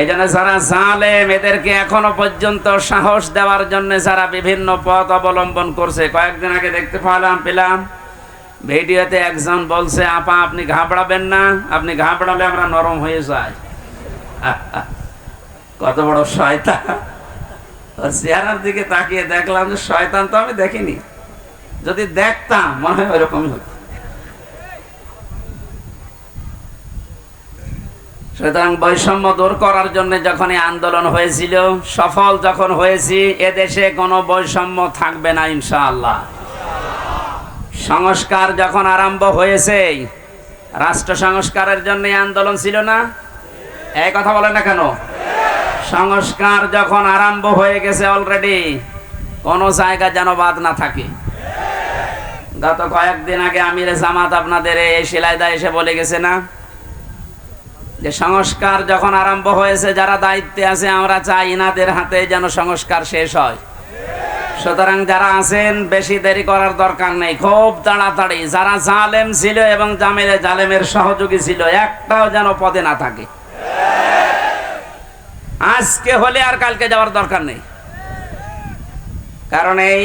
এই জন্য যারা জালেম এদেরকে এখনো পর্যন্ত সাহস দেওয়ার জন্য যারা বিভিন্ন পথ অবলম্বন করছে, কয়েকদিন আগে দেখতে পেলাম ভিডিওতে একজন বলছে, আপা আপনি ঘাবড়াবেন না, আপনি ঘাবড়ালে আমরা নরম হয়ে যাই। কত বড় শয়তান! ওর চেহারার দিকে তাকিয়ে দেখলাম যে শয়তান তো আমি দেখিনি, যদি দেখতাম মনে হয় ওইরকমই হতো। সুতরাং বৈষম্য দূর করার জন্য যখন এই আন্দোলন হয়েছিল, সফল যখন হয়েছি, এদেশে কোনো বৈষম্য থাকবে না ইনশাআল্লাহ। সংস্কার যখন আরম্ভ হয়েছে, রাষ্ট্র সংস্কারের জন্য আন্দোলন ছিল না? এই কথা বলে না কেন? সংস্কার যখন আরম্ভ হয়ে গেছে অলরেডি, কোনো জায়গা যেন বাদ না থাকে। গত কয়েকদিন আগে আমিরে জামাত আপনাদের এই শিলাইদা এসে বলে গেছে না যে সংস্কার যখন আরম্ভ হয়েছে, যারা দায়িত্বে আছে আমরা চাই ইনাদের হাতে যেন সংস্কার শেষ হয়। সুতরাং যারা আছেন বেশি দেরি করার দরকার নেই, খুব তাড়াতাড়ি যারা জালেম ছিল এবং জালেমের সহযোগী ছিল একটাও যেন পদে না থাকে। আজকে হলে আর কালকে যাওয়ার দরকার নেই, কারণ এই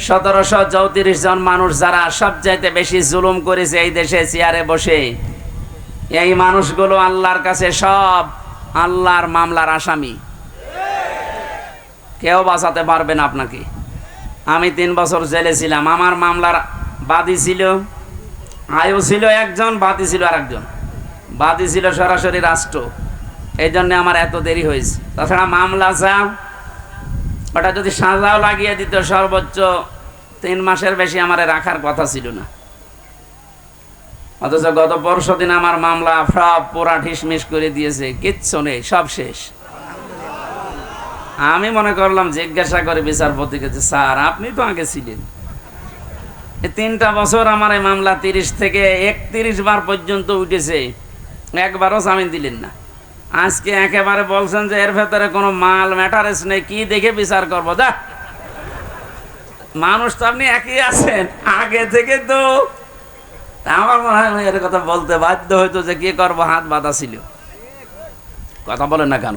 1734 জন মানুষ যারা সবচাইতে বেশি জুলুম করেছে এই দেশে চেয়ারে বসে, এই মানুষগুলো আল্লাহর কাছে সব আল্লাহর মামলার আসামি। কেউ বাঁচাতে পারবে না আপনাকে। আমি 3 বছর জেলে ছিলাম, আমার মামলার বাদী ছিল, আয়ু ছিল একজন, বাদী ছিল আরেকজন। বাদী ছিল সরাসরি রাষ্ট্র, এই জন্য আমার এত দেরি হয়েছে। তাছাড়া মামলা যা, ওটা যদি সাজাও লাগিয়ে দিত সর্বোচ্চ 3 মাসের বেশি আমার রাখার কথা ছিল না। অথচ গত পরশুদিন আমার মামলা সব পুরা ঠিসমিস করে দিয়েছে, কিচ্ছু নেই, সব শেষ। আমি মনে করলাম জিজ্ঞাসা করে বিচারপতিকে, স্যার আপনি তো আগে ছিলেন, এই 3টা বছর আমার এই মামলা 30 থেকে 31 বার পর্যন্ত উঠেছে, একবারও জামিন দিলেন না। আজকে একেবারে বলছেন যে এর ভেতরে কোনো মাল ম্যাটারেস নেই, কি দেখে বিচার করবো? যা, মানুষ তো আপনি একই আছেন আগে থেকে। তো আমার মনে হয় এর কথা বলতে বাধ্য হইতো যে কি করবো, হাত বাঁধা ছিল। কথা বলেন না কেন?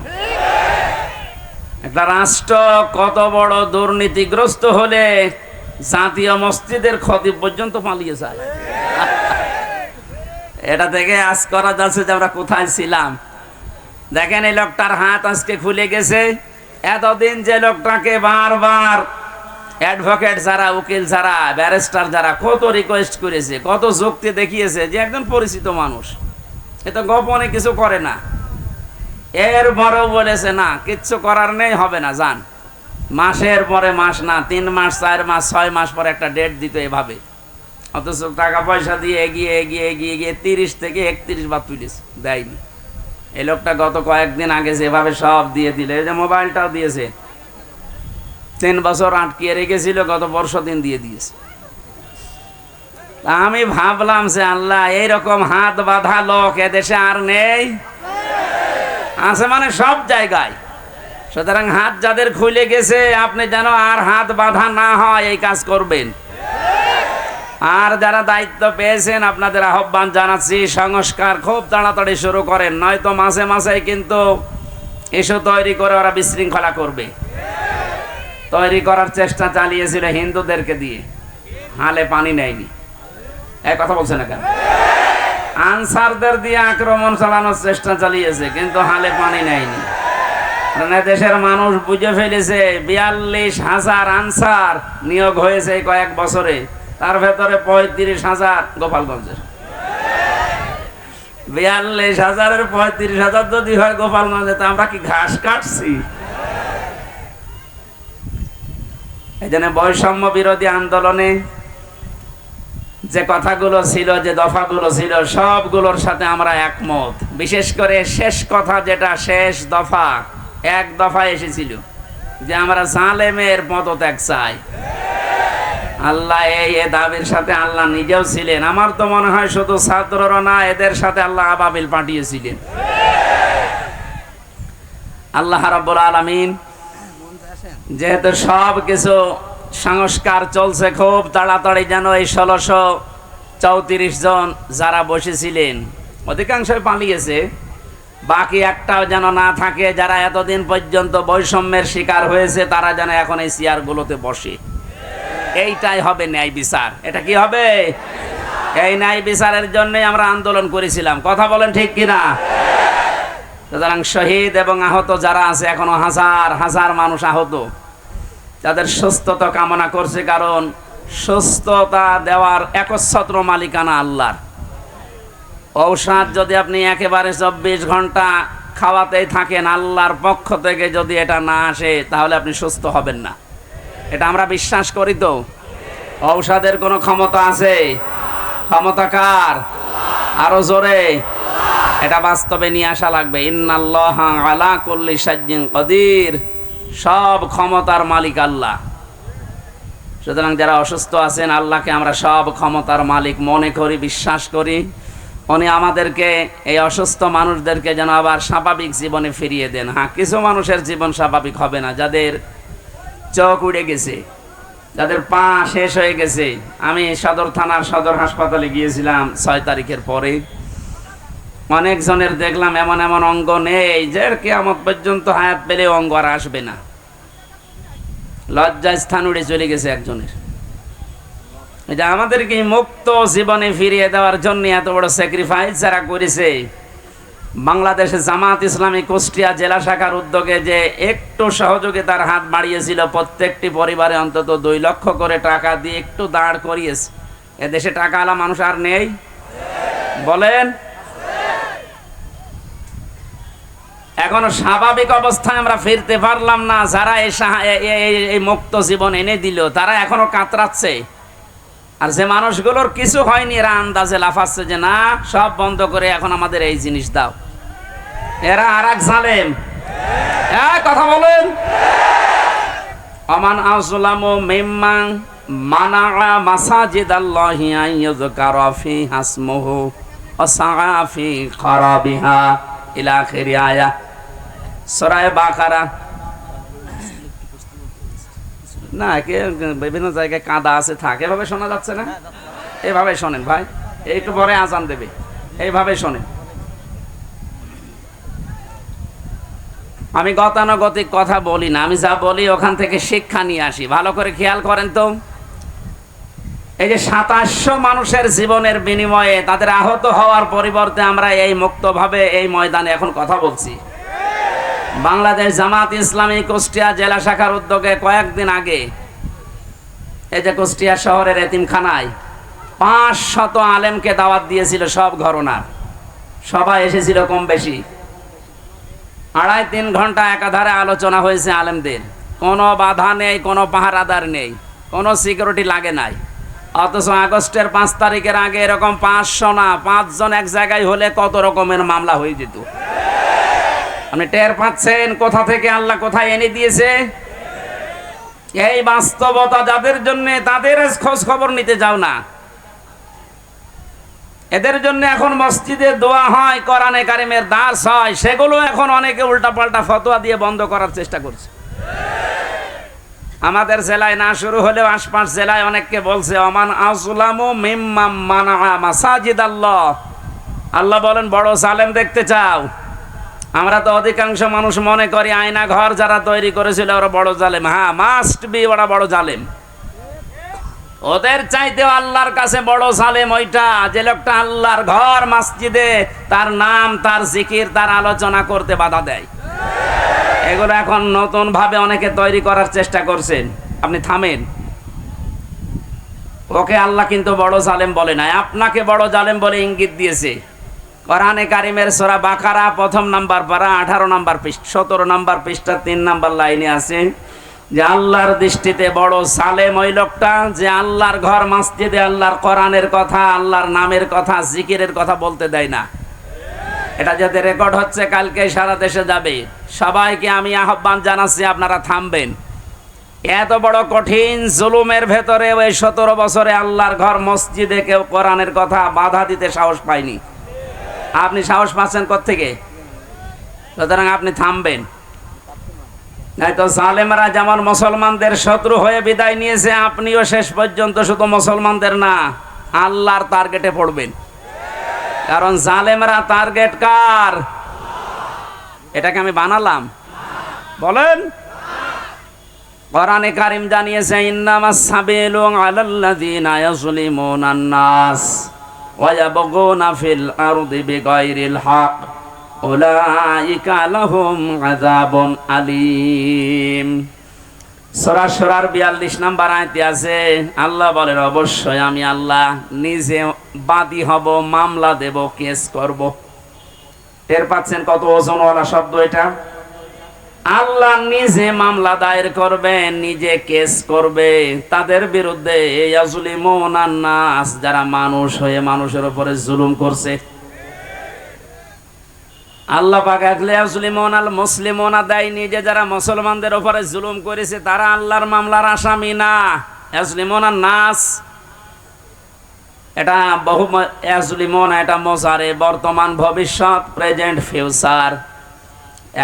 একটা রাষ্ট্র কত বড় দুর্নীতিগ্রস্ত হলে জাতীয় মসজিদের খতিব পর্যন্ত পালিয়ে যায়। এটা থেকে আজ করা যাচ্ছে যে আমরা কোথায় ছিলাম। দেখেন এই লোকটার হাত আজকে খুলে গেছে। এতদিন যে লোকটাকে বারবার অ্যাডভোকেট যারা, উকিল যারা, ব্যারিস্টার যারা কত রিকোয়েস্ট করেছে, কত যুক্তি দেখিয়েছে যে একজন পরিচিত মানুষ, এ তো গোপনে কিছু করে না, এরপরেও বলেছে না কিচ্ছু করার নেই, হবে না, যান। মাসের পরে মাস না, 3 মাস, 4 মাস, 6 মাস পরে একটা ডেট দিত এভাবে। অথচ টাকা পয়সা দিয়ে এগিয়ে এগিয়ে এগিয়ে গিয়ে 30 থেকে 31 বার তুলেছে, দেয়নি। এই লোকটা গত কয়েকদিন আগে যেভাবে সব দিয়ে দিল, এই যে মোবাইলটাও দিয়েছে, 3 বছর আটকিয়ে রেখেছিল, গত বর্ষদিন দিয়ে দিয়েছে। আমি ভাবলাম যে আল্লাহ, এইরকম হাত বাঁধা লোক এদেশে আর নেই, আছে মানে সব জায়গায়। সুতরাং হাত যাদের খুলে গেছে, আপনি যেন আর হাত বাঁধা না হয় এই কাজ করবেন। আর যারা দায়িত্ব পেয়েছেন আপনাদের আহ্বান জানাচ্ছি, সংস্কার খুব তাড়াতাড়ি শুরু করেন, নয়তো মাসে মাসে কিন্তু ইস্যু তৈরি করে ওরা বিশৃঙ্খলা করবে। তৈরি করার চেষ্টা চালিয়েছিল হিন্দুদেরকে দিয়ে, হালে পানি নেয়নি। এক কথা বলছে না কেন? আনসারদের দিয়ে আক্রমণ চালানোর চেষ্টা চালিয়েছে, কিন্তু হালে পানি নেয়নি। দেশের মানুষ বুঝে ফেলেছে 42,000 আনসার নিয়োগ হয়েছে কয়েক বছরে, তার ভেতরে 35,000 গোপালগঞ্জের। 42,000-এর 35,000 যদি হয় গোপালগঞ্জে, তা আমরা কি ঘাস কাটছি? এই জন্য বৈষম্য বিরোধী আন্দোলনে যে কথাগুলো ছিল, যে দফাগুলো ছিল, সবগুলোর সাথে আমরা একমত। বিশেষ করে শেষ কথা, যেটা শেষ দফা, 1 দফা এসেছিল যে আমরা জালেমের পদত্যাগ চাই। আল্লাহ এই দাবির সাথে আল্লাহ নিজেও ছিলেন। আমার তো মনে হয় শুধু ছাত্ররা না, এদের সাথে আল্লাহ আবাবিল পাঠিয়েছিলেন। আল্লাহ রাব্বুল আলামিন যেহেতু সব কিছু সংস্কার চলছে, খুব তাড়াতাড়ি যেন এই 1634 জন যারা বসেছিলেন, অধিকাংশই পালিয়েছে, বাকি একটাও যেন না থাকে, যারা এতদিন পর্যন্ত বৈষম্যের শিকার হয়েছে তারা যেন এখন এই চেয়ারগুলোতে বসে। এইটাই হবে ন্যায় বিচার। এটা কি হবে? এই ন্যায় বিচারের জন্যই আমরা আন্দোলন করেছিলাম। কথা বলেন ঠিক কিনা? সুতরাং শহীদ এবং আহত যারা আছে, এখনো হাজার হাজার মানুষ আহত, তাদের সুস্থতা কামনা করছে, কারণ সুস্থতা দেওয়ার একচ্ছত্র মালিকানা আল্লাহর। ঔষধ যদি আপনি একেবারে 24 ঘন্টা খাওয়াতেই থাকেন, আল্লাহর পক্ষ থেকে যদি এটা না আসে তাহলে আপনি সুস্থ হবেন না। এটা আমরা বিশ্বাস করি। তো ঔষধের কোনো ক্ষমতা আছে? ক্ষমতা কার? আরো জোরে। এটা বাস্তবে নিয়ে আসা লাগবে। ইন্নাল্লাহা আলা কুল্লি শাইইন কাদির। সব ক্ষমতার মালিক আল্লাহ। সুতরাং যারা অসুস্থ আছেন, আল্লাহকে আমরা সব ক্ষমতার মালিক মনে করি, বিশ্বাস করি। উনি আমাদেরকে, এই অসুস্থ মানুষদেরকে যেন আবার স্বাভাবিক জীবনে ফিরিয়ে দেন। হ্যাঁ, কিছু মানুষের জীবন স্বাভাবিক হবে না, যাদের চোখ উড়ে গেছে, যাদের পা শেষ হয়ে গেছে। আমি সদর থানার সদর হাসপাতালে গিয়েছিলাম 6 তারিখের পরে। অনেকজনের দেখলাম এমন এমন অঙ্গ নেই যে কিয়ামত পর্যন্ত হায়াত পেলে অঙ্গ আর আসবে না। লজ্জা স্থান উড়ে চলে গেছে একজনের। এটা আমাদেরকে মুক্ত জীবনে ফিরিয়ে দেওয়ার জন্য এত বড় স্যাক্রিফাইস যারা করেছে। বাংলাদেশে জামাত ইসলামী কুষ্টিয়া জেলা শাখার উদ্যোগে যে একটু সহযোগিতার হাত বাড়িয়েছিল, প্রত্যেকটি পরিবারে অন্তত 2 লক্ষ করে টাকা দিয়ে একটু দাঁড় করিয়েছে। এদেশে টাকাওয়ালা মানুষ আর নেই? বলেন। এখনো স্বাভাবিক অবস্থায় আমরা ফিরতে পারলাম না। যারা এই মুক্ত জীবন এনে দিল, তারা এখনো কাতরাচ্ছে। আর যে মানুষগুলোর কিছু হয়নি, এরা আন্দাজে লাফাচ্ছে যে না, সব বন্ধ করে এখন আমাদের এই জিনিস দাও। এরা আর এক জালেম। কথা বলেন। আমান আযলামু মিম্মান মানাআ মাসাজিদাল্লাহি আন ইউযকারা ফিহা ইসমুহু ওয়া সাআ ফি খারাবিহা ইলা আখিরি আয়া, সূরা বাকারা। না, বিভিন্ন জায়গায় কাদা আছে, থাকে, এভাবে শোনা যাচ্ছে না? এইভাবে শোনেন ভাই, একটু পরে আজান দেবে, এইভাবে শোনেন। আমি গতানুগতিক কথা বলি না, আমি যা বলি ওখান থেকে শিক্ষা নিয়ে আসি। ভালো করে খেয়াল করেন তো। এই যে 2700 মানুষের জীবনের বিনিময়ে তাদের আহত হওয়ার পরিবর্তে আমরা এই মুক্তভাবে এই ময়দানে এখন কথা বলছি। বাংলাদেশ জামাত ইসলামী কুষ্টিয়া জেলা শাখার উদ্যোগে কয়েকদিন আগে এই যে কুষ্টিয়া শহরের এতিমখানায় 500 আলেমকে দাওয়াত দিয়েছিল, সব ঘরনার। সবাই এসেছিল কম বেশি। 2.5-3 ঘন্টা একাধারে আলোচনা হয়েছে আলেমদের। কোনো বাধা নেই, কোনো পাহারাদার নেই, কোনো সিকিউরিটি লাগে নাই। অথচ আগস্টের 5 তারিখের আগে এরকম 500 না, 5 জন এক জায়গায় হলে কত রকমের মামলা হয়ে যেত। আপনি টের পাচ্ছেন কোথা থেকে আল্লাহ কোথায় এনে দিয়েছে? এই বাস্তবতা যাদের জন্য, তাদের খোঁজ খবর নিতে যাও না। এদের জন্য এখন মসজিদে দোয়া হয়, কোরআনে কারিমের দার্স হয়, সেগুলো এখন অনেকে উল্টাপাল্টা ফতোয়া দিয়ে বন্ধ করার চেষ্টা করছে। আমাদের জেলায় না শুরু হলেও আশপাশ জেলায় অনেককে বলছে আমান আযলামু মিম্মান মানাআ মাসাজিদাল্লাহ। আল্লাহ বলেন, বড় জালেম দেখতে চাও? আমরা তো অধিকাংশ মানুষ মনে করি আয়না ঘর যারা তৈরি করেছিল ওরা বড় জালেম। হ্যাঁ, মাস্ট বি, ওরা বড় জালেম। ওদের চাইতেও আল্লাহর কাছে বড় জালেম ওইটা, যে লোকটা আল্লাহর ঘর মসজিদে তার নাম, তার জিকির, তার আলোচনা করতে বাধা দেয়। এগুলো এখন নতুন ভাবে অনেকে তৈরি করার চেষ্টা করছেন। আপনি থামেন। ওকে আল্লাহ কিন্তু বড় জালেম বলে নাই, আপনাকে বড় জালেম বলে ইঙ্গিত দিয়েছে। কোরআনে কারিমের সূরা বাকারা 1 নাম্বার পারা 18 নাম্বার পৃষ্ঠা 17 নাম্বার পৃষ্ঠা 3 নাম্বার লাইনে আছে যে আল্লাহর দৃষ্টিতে বড় জালেম ওই লোকটা যে আল্লাহর ঘর মসজিদে আল্লাহর কোরআনের কথা, আল্লাহর নামের কথা, জিকিরের কথা বলতে দেয় না। এটা যাতে রেকর্ড হচ্ছে, কালকে সারা দেশে যাবে। সবাইকে আমি আহ্বান জানাচ্ছি, আপনারা থামবেন। এত বড় কঠিন জুলুমের ভেতরে ওই 17 বছরে আল্লাহর ঘর মসজিদে কেউ কোরআনের কথা বাধা দিতে সাহস পায়নি। আপনি সাহস পাচ্ছেন কোত্থেকে? সুতরাং আপনি থামবেন। তো জালেমরা যেমন মুসলমানদের শত্রু হয়ে বিদায় নিয়েছে, আপনিও শেষ পর্যন্ত শুধু মুসলমানদের না, আল্লাহর টার্গেটে পড়বেন। কারণ জালেমরা টার্গেট কার? এটাকে আমি বানালাম? বলেন। কোরআনে কারীম জানিয়েছে ইন্নামাস সাবিলু আলাল্লাযিনা ইয়াজলিমুনান নাস ওয়া ইয়াবগুনা ফিল আরদি বিগাইরিল হক উলাইকা লাহুম আযাবুন আলীম। সূরা শুরার 42 নম্বর আয়াতে আছে, আল্লাহ বলেন অবশ্যই আমি আল্লাহ নিজে বাদী হব, মামলা দেব, কেস করব। টের পাচ্ছেন কত ওজনওয়ালা শব্দ এটা? আল্লাহ নিজে মামলা দায়ের করবে, নিজে কেস করবে তাদের বিরুদ্ধে, ইয়াজলিমুনান নাস, যারা মানুষ হয়ে মানুষের উপরে জুলুম করছে। আল্লাহ পাক একলে ইয়াজলিমুনাল মুসলিমুনা দেয়নি যে যারা মুসলমানদের উপরে জুলুম করেছে তারা আল্লাহর মামলার আসামি না। ইয়াজলিমুনান নাস এটা বহু, ইয়াজলিমুনা এটা মোজারে, বর্তমান, ভবিষ্যৎ, প্রেজেন্ট, ফিউচার।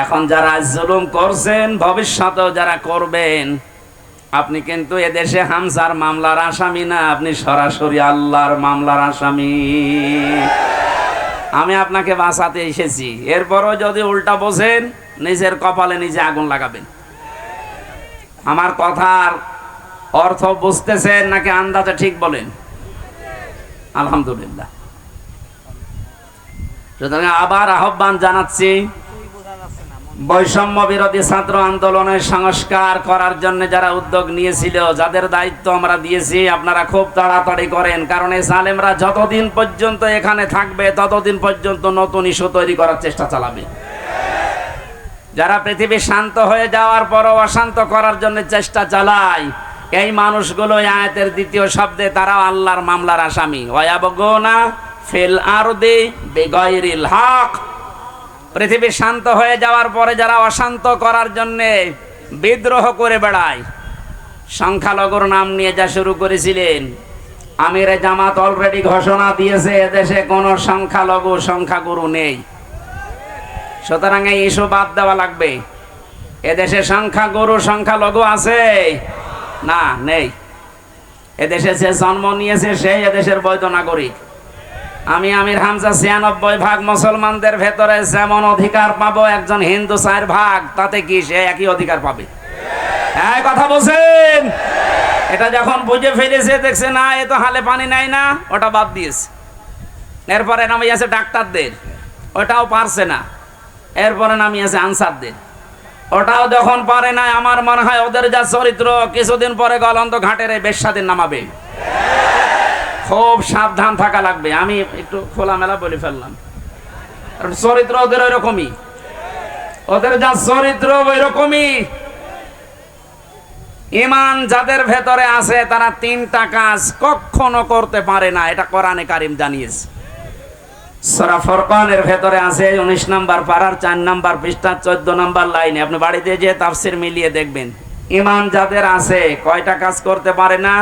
এখন যারা জুলুম করছেন, ভবিষ্যতেও যারা করবেন, আপনি কিন্তু এদেশে হামজার মামলার আসামি না, আপনি সরাসরি আল্লাহর মামলার আসামি। আমি আপনাকে বাঁচাতে এসেছি, এরপরও যদি উল্টা বোঝেন নিজের কপালে নিজে আগুন লাগাবেন। আমার কথার অর্থ বুঝতেছেন নাকি আন্দাজে ঠিক বলেন? আলহামদুলিল্লাহ। সুতরাং আবার আহ্বান জানাচ্ছি, বৈষম্য বিরোধী ছাত্র আন্দোলনের সংস্কার করার জন্য যারা উদ্যোগ নিয়েছিল, যাদের দায়িত্ব আমরা দিয়েছি, আপনারা খুব তাড়াতাড়ি করেন, কারণ এই জালেমরা যতদিন পর্যন্ত এখানে থাকবে ততদিন পর্যন্ত নতুন ইস্যু তৈরি করার চেষ্টা চালাবে। যারা পৃথিবী শান্ত হয়ে যাওয়ার পরও অশান্ত করার জন্য চেষ্টা চালায়, এই মানুষগুলো আয়াতের দ্বিতীয় শব্দে তারা আল্লাহর মামলার আসামি। ওয়ায়াবগুনা ফিল আরদি বিগাইরিল হক, পৃথিবী শান্ত হয়ে যাওয়ার পরে যারা অশান্ত করার জন্য বিদ্রোহ করে বেড়ায়, সংখ্যালঘুর নাম নিয়ে যা শুরু করেছিলেন, আমিরে জামাত অলরেডি ঘোষণা দিয়েছে এদেশে কোনো সংখ্যালঘু সংখ্যাগুরু নেই। সুতরাং এই ইস্যু বাদ দেওয়া লাগবে। এদেশে সংখ্যাগুরু সংখ্যালঘু আছে? না, নেই। এদেশে যে জন্ম নিয়েছে সেই এদেশের বৈধ নাগরিক। আমি আমির হামজা 96% মুসলমানদের ভেতরে যেমন অধিকার পাবো একজন হিন্দু 4%, তাতে কি সে একই অধিকার পাবে? এই কথা বলছেন? এটা যখন বুঝে ফেলেছে, দেখছে না এ তো হালে পানি নেয় না, ওটা বাদ দিয়েছে। এরপরে নামিয়েছে ডাক্তারদের, ওটাও পারছে না। এরপরে নামিয়েছে আনসারদের, ওটাও যখন পারে না, আমার মনে হয় ওদের যা চরিত্র, কিছুদিন পরে গলন্দ ঘাটের এই বেশ্যাদের নামাবে। খুব সাবধান থাকা লাগবে। আমি একটু খোলামেলা বলে ফেললাম, কারণ চরিত্র ওদের ওই রকমই, ওদের যা চরিত্র ওই রকমই। ঈমান যাদের ভেতরে আছে তারা 3টা কাজ কখনো করতে পারে না, এটা কোরআনে কারীম জানিয়েছে। সূরা ফুরকানের ভেতরে আছে 19 নম্বর পারার 4 নম্বর পৃষ্ঠা 14 নম্বর লাইনে। আপনি বাড়িতে যে তাফসীর মিলিয়ে দেখবেন, ঈমান যাদের আছে কয়টা কাজ করতে পারে না?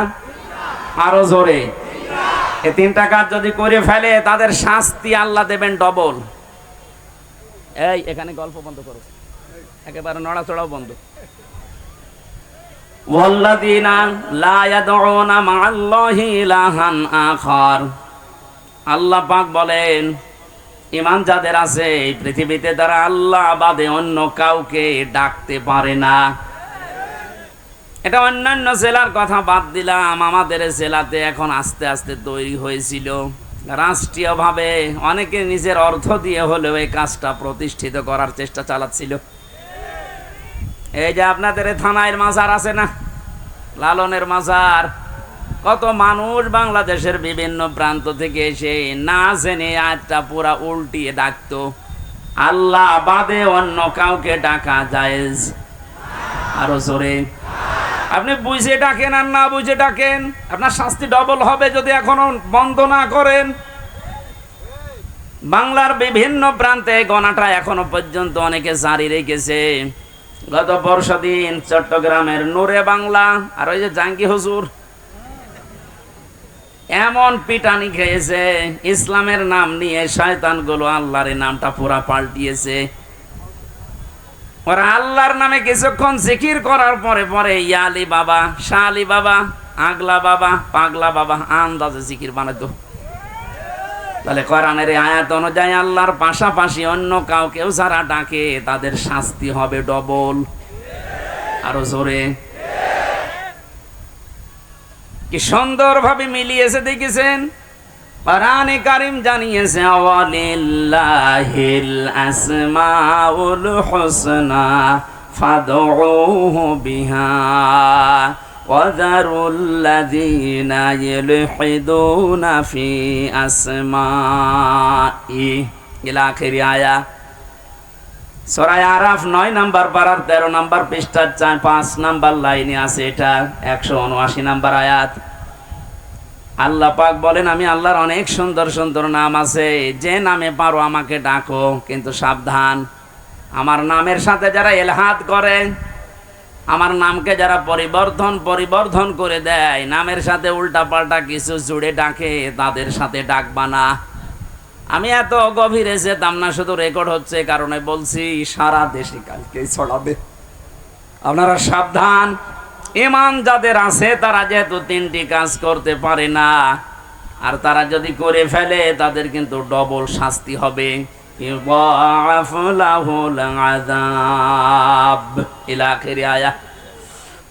আরো জোরে। এই 3টা কাজ যদি করে ফেলে তাদের শাস্তি আল্লাহ দেবেন ডবল। এই এখানে গল্প বন্ধ করো, একেবারে নড়াচড়াও বন্ধ। ওয়াল্লাযীনা লা ইয়াদউনা মা'আল্লাহি ইলাহান আখার, আল্লাহ পাক বলেন ঈমান যাদের আছে এই পৃথিবীতে তারা আল্লাহ বাদে অন্য কাউকে ডাকতে পারে না। এটা অন্যান্য জেলার কথা বাদ দিলাম, আমাদের জেলাতে এখন আস্তে আস্তে তৈরি হয়েছিল রাষ্ট্রীয়ভাবে, অনেকে নিজের অর্থ দিয়ে হলেও এই কাজটা প্রতিষ্ঠিত করার চেষ্টা চালাচ্ছিল। এই যে আপনাদের থানায় মাজার আছে না, লালনের মাজার, কত মানুষ বাংলাদেশের বিভিন্ন প্রান্ত থেকে এসে না জেনে আয়াতটা পুরা উল্টিয়ে ডাকতো, আল্লাহ বাদে অন্য কাউকে ডাকা জায়েজ। আরো জোরে। আপনি বুঝে ডাকেন আর না বুঝে ডাকেন, আপনার শাস্তি ডবল হবে যদি এখনো বন্ধ না করেন। বাংলার বিভিন্ন প্রান্তে গণাটা এখনো পর্যন্ত অনেকে জারি রেখেছে। গত পরশুদিন চট্টগ্রামের নূরে বাংলা আর ওই যে জাঙ্গি হুজুর এমন পিটানি খেয়েছে, ইসলামের নাম নিয়ে শয়তানগুলো আল্লাহর নামটা পুরা পাল্টিয়েছে। ওরা আল্লাহর নামে কিছুক্ষণ জিকির করার পরে পরে ইয়ালি বাবা, শালি বাবা, আগলা বাবা, পাগলা বাবা আন্দাজে জিকির বানাতো। তাহলে কোরআনের এই আয়াত অনুযায়ী আল্লাহর পাশাপাশি অন্য কাউকেও যারা ডাকে তাদের শাস্তি হবে ডবল। আরো জোরে, কি সুন্দরভাবে মিলিয়েছে দেখেছেন। কোরআনে কারীম জানিয়েছে ওয়ালিল্লাহিল আসমাউল হুসনা ফাদউহু বিহা ওয়াযারুল্লাযীনা ইলহিদুনা ফি আসমাই ইলা আখিরি আয়া। সূরা আরাফ 9 নাম্বার পারার 13 নাম্বার পৃষ্ঠার 5 নাম্বার লাইনে আছে, এটা 179 নাম্বার আয়াত। আল্লাহ পাক বলেন, আমি আল্লাহর অনেক সুন্দর সুন্দর নাম আছে, যে নামে পারো আমাকে ডাকো, কিন্তু সাবধান, আমার নামের সাথে যারা এলহাদ করে, আমার নামকে যারা পরিবর্ধন করে দেয়, নামের সাথে উল্টাপাল্টা কিছু জুড়ে ডাকে, তাদের সাথে ডাকবা না। আমি এত গভীরে যেতাম না, শুধু রেকর্ড হচ্ছে কারণে বলছি, সারা দেশে কালকে ছড়াবে। আপনারা সাবধান। ঈমান যাদের আছে তারা যেহেতু 3টি কাজ করতে পারে না, আর তারা যদি করে ফেলে তাদের কিন্তু ডবল শাস্তি হবে। ইউদাআফু লাহুল আযাব ইলা আখিরি আয়া।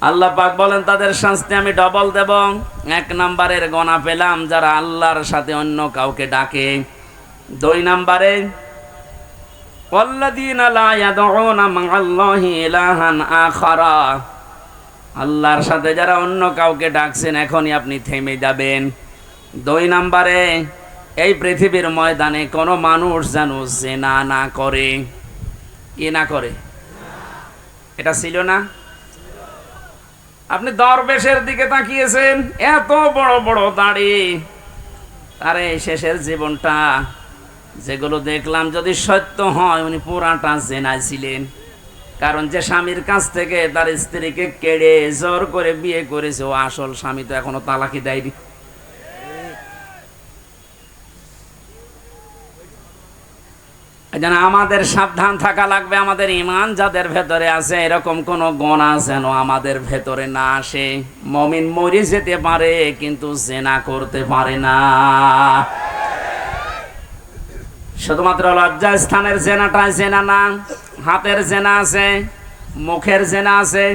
আল্লাহ পাক বলেন তাদের শাস্তি আমি ডবল দেব। 1 নম্বরের গোনা পেলাম যারা আল্লাহর সাথে অন্য কাউকে ডাকে। 2 নম্বরে ওয়াল্লাযীনা লা ইয়াদউনা মা'আল্লাহি ইলাহান আখারা, আল্লাহর সাথে যারা অন্য কাউকে ডাকছেন এখনই আপনি থেমে যাবেন। 2 নম্বরে এই পৃথিবীর ময়দানে কোনো মানুষ যেন জিনা না করে। কি না করে? এটা ছিল না? আপনি দরবেশের দিকে তাকিয়েছেন, এত বড় বড় দাড়ি, আরে শেষের জীবনটা যেগুলো দেখলাম যদি সত্য হয় উনি পুরাটা জিনায় ছিলেন। কারণ যে স্বামীর কাছ থেকে তার স্ত্রীকে কেড়ে জোর করে বিয়ে করেছে, ও আসল স্বামী তো এখনো তালাকি দেয়নি। যেন আমাদের সাবধান থাকা লাগবে। আমাদের ঈমান যাদের ভেতরে আছে এরকম কোন গুনাহ যেন আমাদের ভেতরে না আসে। মুমিন মরে যেতে পারে কিন্তু জিনা করতে পারে না। শুধুমাত্র লজ্জা স্থানের জেনাটা জেনা না, হাতের জেনা আছে, মুখের জেনা আছে।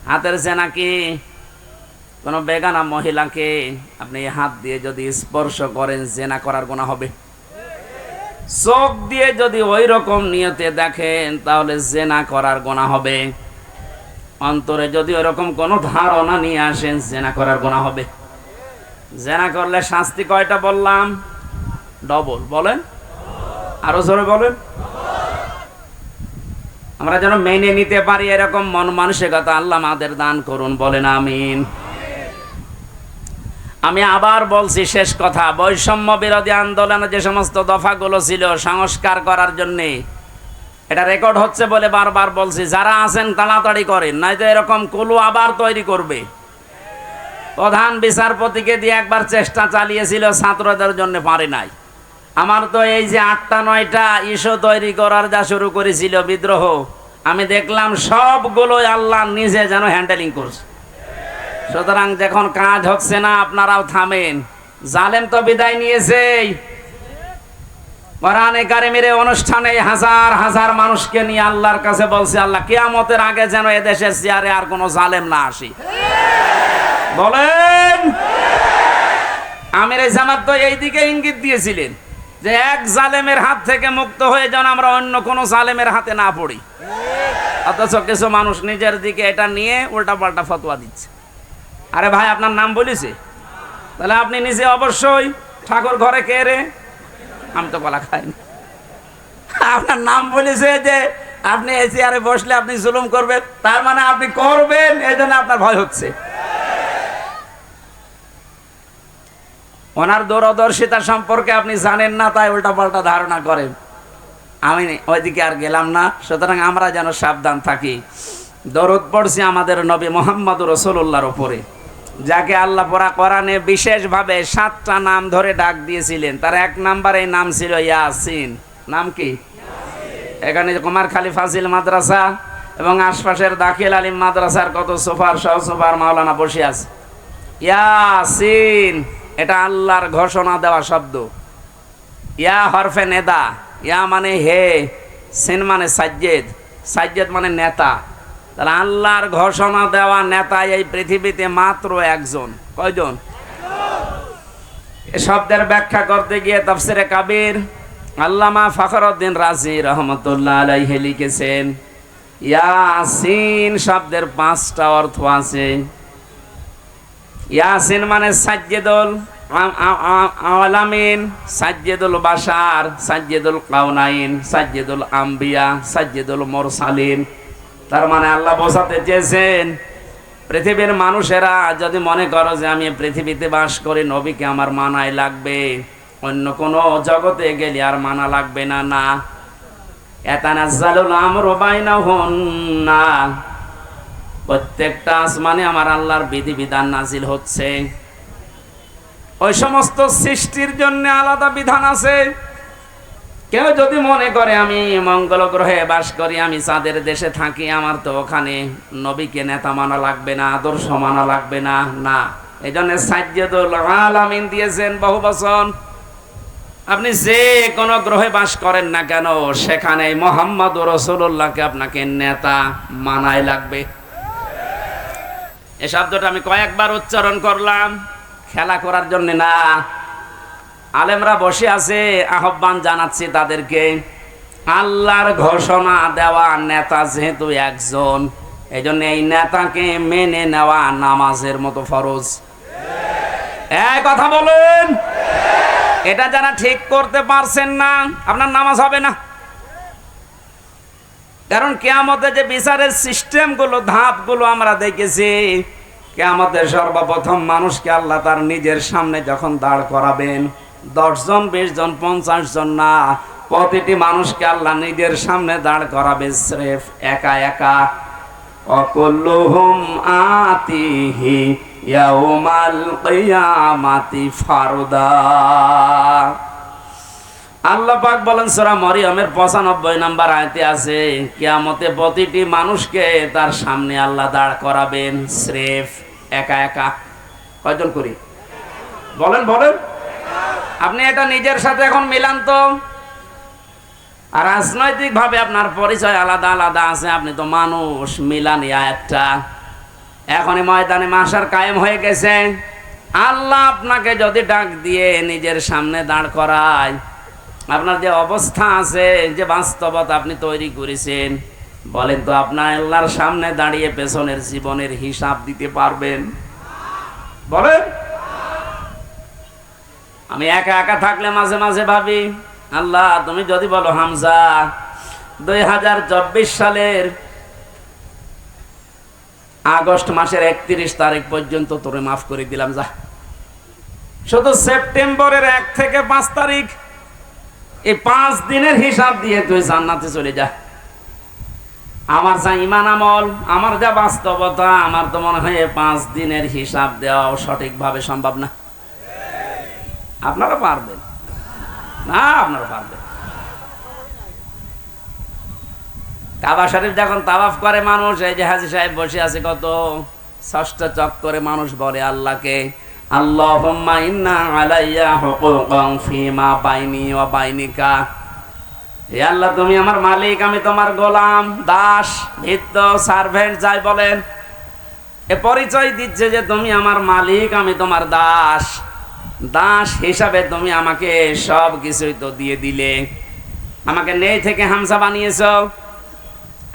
হাতের জেনা কি? কোন বেগানা মহিলাকে আপনি হাত দিয়ে যদি স্পর্শ করেন জেনা করার গুনাহ হবে। চোখ দিয়ে যদি ওই রকম নিয়তে দেখেন তাহলে জেনা করার গুনাহ হবে। অন্তরে যদি ওই রকম কোনো ধারণা নিয়ে আসেন জেনা করার গুনাহ হবে। জেনা করলে শাস্তি কয়টা বললাম? ডবল। বলেন, আরো জোরে বলেন। আমরা যেন মেনে নিতে পারি এরকম মন মানসিকতা আল্লাহ আমাদের দান করুন। বলেন আমিন। আমি আবার বলছি, শেষ কথা, বৈষম্য বিরোধী আন্দোলনে যে সমস্ত দফাগুলো ছিল সংস্কার করার জন্য, এটা রেকর্ড হচ্ছে বলে বারবার বলছি, যারা আছেন তাড়াতাড়ি করেন, নয়তো এরকম কুলু আবার তৈরি করবে। প্রধান বিচারপতিকে দিয়ে একবার চেষ্টা চালিয়েছিল, ছাত্রদের জন্য পারে নাই। আমার তো এই যে 8টা 9টা ইস্যু তৈরি করার যা শুরু করেছিল বিদ্রোহ, আমি দেখলাম সবগুলোই আল্লাহ নিজে যেন হ্যান্ডেলিং করছে। সুতরাং যখন কাজ হচ্ছে না আপনারাও থামেন। জালেম তো বিদায় নিয়েছে। কোরআনে কারিমের অনুষ্ঠানে হাজার হাজার মানুষকে নিয়ে আল্লাহর কাছে বলছে, আল্লাহ কিয়ামতের আগে যেন এদেশের চেয়ারে আর কোনো জালেম না আসে। বলেন, আমির জামাত তো এই দিকে ইঙ্গিত দিয়েছিলেন যে এক জালেমের হাত থেকে মুক্ত হয়ে যেন আমরা অন্য কোনো জালেমের হাতে না পড়ি। অথচ কিছু মানুষ নিজের দিকে এটা নিয়ে উল্টাপাল্টা ফতোয়া দিচ্ছে। আরে ভাই, আপনার নাম বলেছে, তাহলে আপনি নিজে অবশ্যই ঠাকুর ঘরে কে রে? আমি তো কলা খাইনি। আপনার নাম বলেছে যে আপনি এই চেয়ারে বসলে আপনি জুলুম করবেন, তার মানে আপনি করবেন, এই জন্য আপনার ভয় হচ্ছে। ওনার দূরদর্শিতা সম্পর্কে আপনি জানেন না, তাই উল্টাপাল্টা ধারণা করেন। আমি ওইদিকে আর গেলাম না। সুতরাং আমরা যেন সাবধান থাকি। দরুদ পড়ছি আমাদের নবী মুহাম্মদ রাসূলুল্লাহর উপরে, যাকে আল্লাহ পরা কোরআনে বিশেষভাবে 7টা নাম ধরে ডাক দিয়েছিলেন। তার 1 নম্বরে নাম ছিল ইয়াসিন। নাম কি? এখানে কুমারখালী ফাজিল মাদ্রাসা এবং আশপাশের দাখিল আলিম মাদ্রাসার কত সুপার সহ সুপার মাওলানা বসে আছে। ইয়াসিন, এটা আল্লাহর ঘোষণা দেওয়া শব্দ। ইয়া হরফে নেদা, ইয়া মানে হে, সিন মানে সাজ্জেদ, সাজ্জেদ মানে নেতা। তাহলে আল্লাহর ঘোষণা দেওয়া নেতা এই পৃথিবীতে মাত্র একজন। কয়জন? এ শব্দের ব্যাখ্যা করতে গিয়ে তাফসিরে কাবির আল্লামা ফখরউদ্দিন রাজি রহমতুল্লাহ আলাইহি লিখেছেন, ইয়াসিন শব্দের 5টা অর্থ আছে। ইয়াসিন মানে সাজ্জেদুল আলামিন, সাজ্জেদুল বাশার, সাজ্জেদুল কাউনাইন, সাজ্জেদুল আম্বিয়া, সাজ্জেদুল মুরসালিন। তার মানে আল্লাহ বোঝাতে চেয়েছেন পৃথিবীর মানুষেরা যদি মনে করো যে আমি পৃথিবীতে বাস করি, নবীকে আমার মানায় লাগবে, অন্য কোন জগতে গেলে আর মানা লাগবে না। না, ইয়াতানাজ্জালুল আমরু বাইনাহুন্না, প্রত্যেকটা আসমানে আমার আল্লাহর বিধিবিধান নাজিল হচ্ছে। ওই সমস্ত সৃষ্টির জন্য আলাদা বিধান আছে। কেউ যদি মনে করে আমি মঙ্গল গ্রহে বাস করি, আমি চাঁদের দেশে থাকি, আমার তো ওখানে নবীকে নেতা মানা লাগবে না, আদর্শ মানা লাগবে না। না, এই জন্য সাজ্জেদুল আলামিন দিয়েছেন বহু বচন। আপনি যে কোনো গ্রহে বাস করেন না কেন, সেখানে মুহাম্মদুর রাসূলুল্লাহকে আপনাকে নেতা মানায় লাগবে। এই শব্দটা আমি কয়েকবার উচ্চারণ করলাম, খেলা করার জন্য না। আলেমরা বসে আছে, আহ্বান জানাচ্ছি তাদেরকে, আল্লাহর ঘোষণা দেওয়া নেতা যেহেতু একজন, এই জন্য এই নেতাকে মেনে নেওয়া নামাজের মতো ফরজ। এই কথা বলুন, এটা যারা ঠিক করতে পারছেন না, আপনার নামাজ হবে না। কারণ কিয়ামতে যে বিচারের সিস্টেমগুলো, ধাপগুলো আমরা দেখেছি, কিয়ামতের সর্বপ্রথম মানুষকে আল্লাহ তার নিজের সামনে যখন দাঁড় করাবেন, 10 জন 20 জন 50 জন না, প্রতিটি মানুষকে আল্লাহ নিজের সামনে দাঁড় করাবে স্রেফ একা একা। অকুল্লুহুম আতিহি ইয়াউমাল কিয়ামাতি ফারদা। আল্লাহ পাক বলেন সূরা মরিয়মের 95 নম্বর আয়াতে আছে, কিয়ামতে প্রতিটি মানুষকে তার সামনে আল্লাহ দাঁড় করাবেন স্রেফ একা একা। কয়জন করি? বলেন বলেন। আপনি এটা নিজের সাথে এখন মিলান তো। আর রাজনৈতিক ভাবে আপনার পরিচয় আলাদা আলাদা আছে, আপনি তো মানুষ, মিলান এই আয়াতটা। এখনই ময়দানে মাশার কায়েম হয়ে গেছে। আল্লাহ আপনাকে যদি ডাক দিয়ে নিজের সামনে দাঁড় করায়, আপনার যে অবস্থা আছে, যে বাস্তবতা আপনি তৈরি করেছেন, বলেন তো আপনার আল্লাহর সামনে দাঁড়িয়ে পেছনের জীবনের হিসাব দিতে পারবেন? বলেন। আমি একা একা থাকলে মাঝে মাঝে ভাবি, আল্লাহ তুমি যদি বলো হামজা 2024 সালের আগস্ট মাসের 31 তারিখ পর্যন্ত তোরে মাফ করে দিলাম, যা। শুধু সেপ্টেম্বরের 1 থেকে 5 তারিখ, এই 5 দিনের হিসাব দিয়ে তুই জান্নাতে চলে যা। আমার যা ইমান আমল, আমার যা বাস্তবতা, আমার তো মনে হয় 5 দিনের হিসাব দেওয়া সঠিকভাবে সম্ভব না। আপনারা পারবেন না? আপনারা পারবেন। কাবা শরীফ যখন তাওয়াফ করে মানুষ, এই যে হাজী সাহেব বসে আছে, কত 6টা চক্করে মানুষ বলে আল্লাহকে, আল্লাহুম্মা ইন্না আলাইয়া হুকুকান ফিমা বাইনি ওয়া বাইনিকা। হে আল্লাহ তুমি আমার মালিক, আমি তোমার গোলাম, দাস, ভৃত্য, সার্ভেন্ট যাই বলেন, এ পরিচয় দিচ্ছে যে তুমি আমার মালিক, আমি তোমার দাস। দাস হিসাবে তুমি আমাকে সব কিছুই তো দিয়ে দিলে, আমাকে নেই থেকে হামজা বানিয়েছো।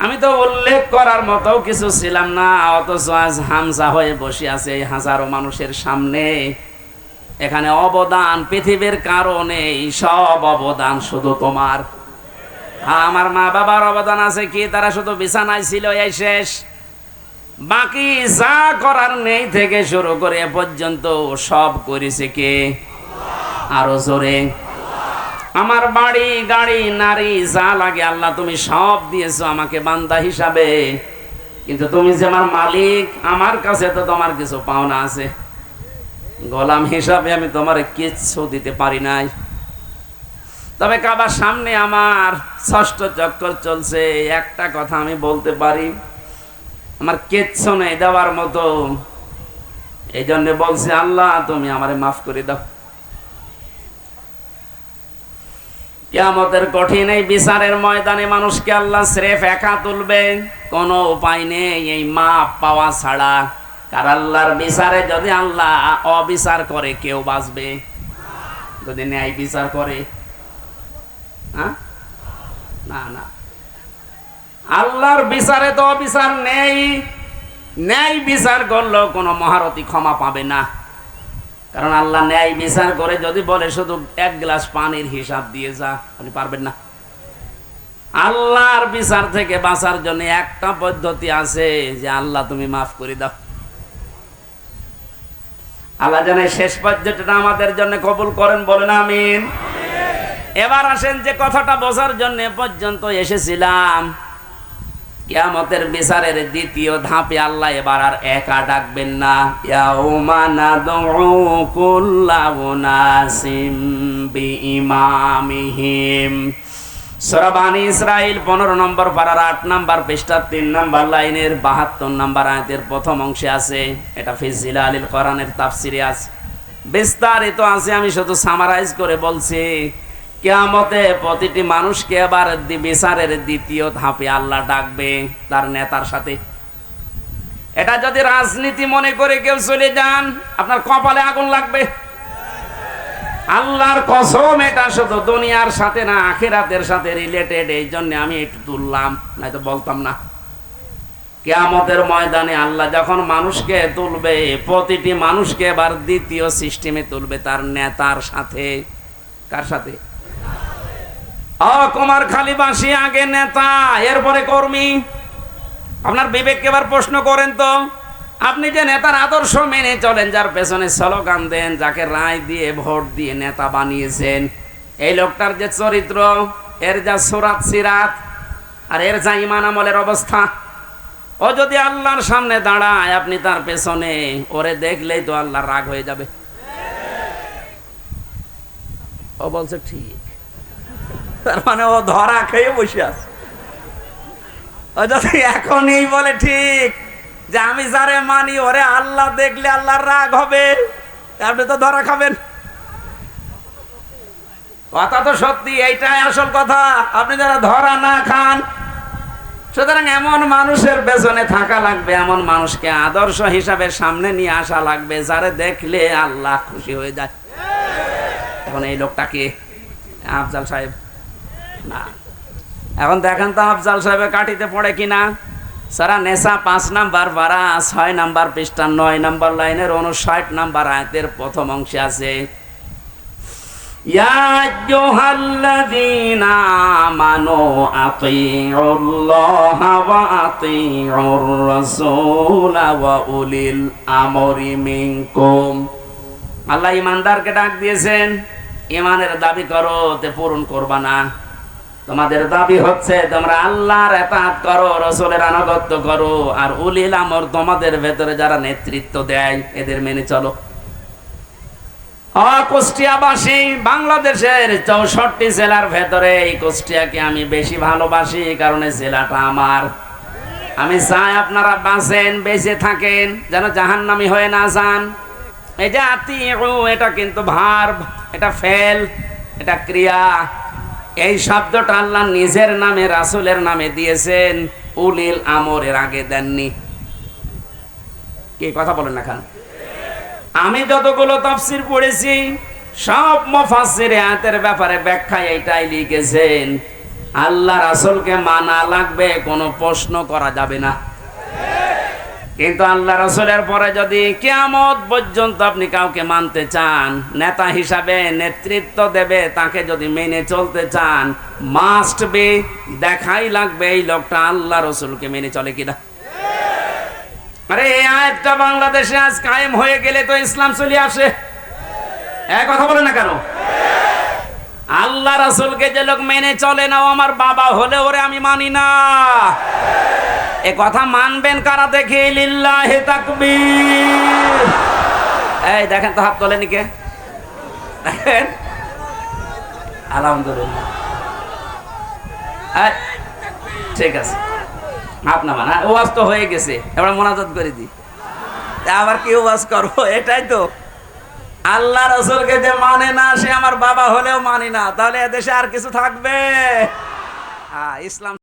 আমি তো উল্লেখ করার মতো কিছু ছিলাম না, অথচ আজ হামজা হয়ে বসে আছে এই হাজারো মানুষের সামনে। এখানে অবদান পৃথিবীর কারণে, সব অবদান শুধু তোমার। আমার মা বাবার অবদান আছে কি? তারা শুধু বিছানায় ছিল, এই শেষ। বাকি যা করার নেই থেকে শুরু করে এ পর্যন্ত সব করেছে কে? আরো জোরে। আমার বাড়ি, গাড়ি, নারী, যা লাগে আল্লাহ তুমি সব দিয়েছো আমাকে বান্দা হিসাবে, কিন্তু তুমি যে আমার মালিক, আমার কাছে তো তোমার কিছু পাওনা আছে। গোলাম হিসাবে আমি তোমার কিচ্ছু দিতে পারি নাই। তবে কাবার সামনে আমার 6ষ্ট চক্কর চলছে, একটা কথা আমি বলতে পারি, আমার কিচ্ছু নেই দেওয়ার মতো। এই জন্য বলছি আল্লাহ তুমি আমারে মাফ করে দাও। কিয়ামতের কঠিন এই বিচারের ময়দানে মানুষকে আল্লাহ স্রেফ একা তুলবে, কোনো উপায় নেই এই মাপ পাওয়া ছাড়া। কার আল্লাহর বিচারে যদি আল্লাহ অবিচার করে কেউ বাঁচবে? যদি ন্যায় বিচার করে, না না, আল্লাহর বিচারে তো অবিচার নেই। ন্যায় বিচার করলেও কোনো মহারথী ক্ষমা পাবে না, কারণ আল্লাহ ন্যায় বিচার করে যদি বলে শুধু এক গ্লাস পানির হিসাব দিয়ে যা, আপনি পারবেন না। আল্লাহর বিচার থেকে বাঁচার জন্য একটা পদ্ধতি আছে, যে আল্লাহ তুমি মাফ করে দাও। আল্লাহ যেন শেষ পর্যন্তটা আমাদের জন্য কবুল করেন, বলেন আমিন। এবার আসেন যে কথাটা বোঝার জন্য পর্যন্ত এসেছিলাম, কিয়ামতের বিচারের দ্বিতীয় ধাপে আল্লাহ এবার আর একা ডাকবেন না। ইয়াউমা নাদউ কুল্লা উনাসিম বিইমামিহিম। সূরা বানী ইসরাঈল 15 নম্বর পারার 8 নম্বর পৃষ্ঠা 3 নম্বর লাইনের 72 নম্বর আয়াতের প্রথম অংশে আছে। এটা ফি জিলালিল কোরআনের তাফসিরে আছে, বিস্তারিত আছে। আমি শুধু সামারাইজ করে বলছি। কিয়ামতে প্রতিটি মানুষকে এবার বিচারের দ্বিতীয় ধাপে আল্লাহ ডাকবে তার নেতার সাথে। এটা যদি রাজনীতি মনে করে কেউ চলে যান, আপনার কপালে আগুন লাগবে। আল্লাহর কসম, এটা শুধু দুনিয়ার সাথে না, আখিরাতের সাথে রিলেটেড। এই জন্য আমি একটু তুললাম, নয়তো বলতাম না। কিয়ামতের ময়দানে আল্লাহ যখন মানুষকে তুলবে, প্রতিটি মানুষকে এবার দ্বিতীয় সিস্টেমে তুলবে তার নেতার সাথে। কার সাথে? কুমারখালীবাসী আগে নেতা, এরপরে কর্মী। আপনার বিবেককে এবার প্রশ্ন করেন তো, আপনি যে নেতার আদর্শ মেনে চলেন, যার পেছনে স্লোগান দেন, যাকে রায় দিয়ে ভোট দিয়ে নেতা বানিয়েছেন, এই লোকটার যে চরিত্র, এর যা সুরাত সিরাত, আর এর যা ঈমান আমলের অবস্থা, ও যদি আল্লাহর সামনে দাঁড়ায়, আপনি তার পেছনে, ওরে দেখলেই তো আল্লাহর রাগ হয়ে যাবে। ও বলছে ঠিক, তার মানে ও ধরা খেয়ে বসে আছে। ও যদি এখনই বলে ঠিক যে আমি যারে মানি ওরে আল্লাহ দেখলে আল্লাহর রাগ হবে, আপনি তো ধরা খাবেন। কথা তো সত্যি, এইটাই আসল কথা। আপনি যারা ধরা না খান, সুতরাং এমন মানুষের পেছনে থাকা লাগবে, এমন মানুষকে আদর্শ হিসাবে সামনে নিয়ে আসা লাগবে, যারে দেখলে আল্লাহ খুশি হয়ে যায়। এখন এই লোকটাকে আফজাল সাহেব না, এখন দেখেন তো আফজাল সাহেবের কাঠিতে পড়ে কিনা। সারা নেশা 5 নাম্বার পারা 6 নাম্বার পৃষ্ঠা 9 নাম্বার লাইনের 59 নাম্বার আয়াতের প্রথম অংশে আছে, ইয়া আইয়ুহাল্লাযীনা আমানু আতিউল্লাহা ওয়া আতিউর রাসূলা ওয়া উলিল আমরি মিনকুম। আল্লাহ ইমানদারকে ডাক দিয়েছেন, ইমানের দাবি করো, তে পূরণ করবা না। তোমাদের দাবি হচ্ছে তোমরা আল্লাহর ইতাআত করো, রাসূলের আনুগত্য করো, আর উলিল আমর তোমাদের ভেতরে যারা নেতৃত্ব দেয় এদের মেনে চলো। কুষ্টিয়াবাসী, বাংলাদেশের 64 জেলার ভেতরে এই কুষ্টিয়াকে আমি বেশি ভালোবাসি, কারণ এই জেলাটা আমার। আমি চাই আপনারা বাঁচেন, বেঁচে থাকেন, যেন জাহান্নামী হয়ে না যান। এই যে আতিউ, এটা কিন্তু ভার্ব, এটা ফেল, এটা ক্রিয়া। এই শব্দটা আল্লাহ নিজের নামে, রাসূলের নামে দিয়েছেন, উলিল আমরের আগে দেননি। কি কথা বলেন না খান? আমি যতগুলো তাফসীর পড়েছি, সব মুফাসসিরে আয়াতের ব্যাপারে ব্যাখ্যা এইটাই লিখেছেন, আল্লাহ রাসূলকে মানা লাগবে, কোনো প্রশ্ন করা যাবে না। কিন্তু আল্লাহ রাসূলের পরে যদি কিয়ামত পর্যন্ত আপনি কাউকে মানতে চান, নেতা হিসাবে নেতৃত্ব দেবে, তাকে যদি মেনে চলতে চান, মাস্ট বি, দেখাই লাগবে এই লোকটা আল্লাহ রাসূলকে মেনে চলে কিনা। আরে এই আয়াতটা বাংলাদেশে আজ কায়েম হয়ে গেলে তো ইসলাম চলে আসে। এক কথা বলে না কেন? আল্লাহ রাসূলকে যে লোক মেনে চলে না, ও আমার বাবা হলে ওরে আমি মানি না। এ কথা মানবেন কারা? দেখে লিল্লাহি তাকবীর। এই দেখেন তো, হাত তোলেনি কে? দেখেন, আলহামদুলিল্লাহ। ঠিক আছে, আপনার মানে ওয়াজ তো হয়ে গেছে, এবার মোনাজাত করে দিই। আবার কি ওয়াজ করবো? এটাই তো আল্লাহ রসুলকে যে মানে না সে আমার বাবা হলেও মানি না, তাহলে এদেশে আর কিছু থাকবে? ইসলাম